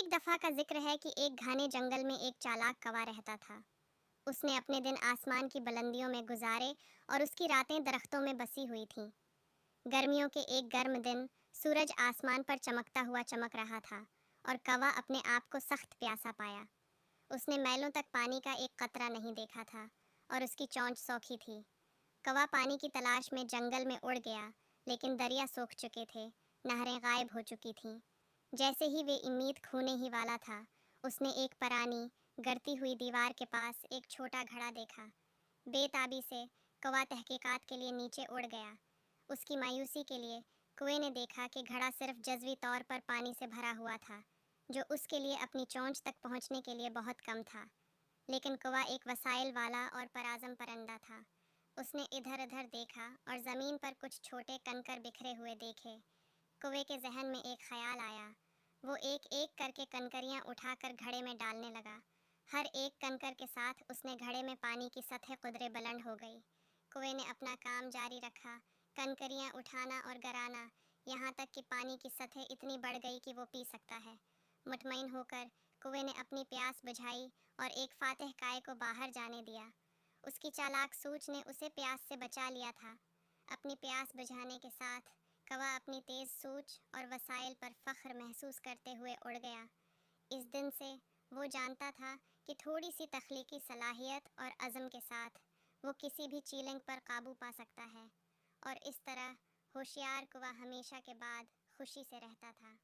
ایک دفعہ کا ذکر ہے کہ ایک گھنے جنگل میں ایک چالاک کوا رہتا تھا۔ اس نے اپنے دن آسمان کی بلندیوں میں گزارے اور اس کی راتیں درختوں میں بسی ہوئی تھیں۔ گرمیوں کے ایک گرم دن سورج آسمان پر چمکتا ہوا چمک رہا تھا اور کوا اپنے آپ کو سخت پیاسا پایا۔ اس نے میلوں تک پانی کا ایک قطرہ نہیں دیکھا تھا اور اس کی چونچ سوکھی تھی۔ کوا پانی کی تلاش میں جنگل میں اڑ گیا، لیکن دریا سوکھ چکے تھے، نہریں غائب ہو چکی تھیں۔ جیسے ہی وہ امید کھونے ہی والا تھا، اس نے ایک پرانی گرتی ہوئی دیوار کے پاس ایک چھوٹا گھڑا دیکھا۔ بے تابی سے کوا تحقیقات کے لیے نیچے اڑ گیا۔ اس کی مایوسی کے لیے کوے نے دیکھا کہ گھڑا صرف جزوی طور پر پانی سے بھرا ہوا تھا، جو اس کے لیے اپنی چونچ تک پہنچنے کے لیے بہت کم تھا۔ لیکن کوا ایک وسائل والا اور پرعزم پرندہ تھا۔ اس نے ادھر ادھر دیکھا اور زمین پر کچھ چھوٹے کنکر بکھرے ہوئے دیکھے۔ کوے کے ذہن میں ایک خیال آیا۔ وہ ایک ایک کر کے کنکریاں اٹھا کر گھڑے میں ڈالنے لگا۔ ہر ایک کنکر کے ساتھ اس نے گھڑے میں پانی کی سطح قدرے بلند ہو گئی۔ کوے نے اپنا کام جاری رکھا، کنکریاں اٹھانا اور گرانا، یہاں تک کہ پانی کی سطح اتنی بڑھ گئی کہ وہ پی سکتا ہے۔ مطمئن ہو کر کوے نے اپنی پیاس بجھائی اور ایک فاتح کائے کو باہر جانے دیا۔ اس کی چالاک سوچ نے اسے پیاس سے بچا لیا تھا۔ اپنی پیاس بجھانے کے ساتھ کوا اپنی تیز سوچ اور وسائل پر فخر محسوس کرتے ہوئے اڑ گیا۔ اس دن سے وہ جانتا تھا کہ تھوڑی سی تخلیقی صلاحیت اور عزم کے ساتھ وہ کسی بھی چیلنج پر قابو پا سکتا ہے، اور اس طرح ہوشیار کوا ہمیشہ کے بعد خوشی سے رہتا تھا۔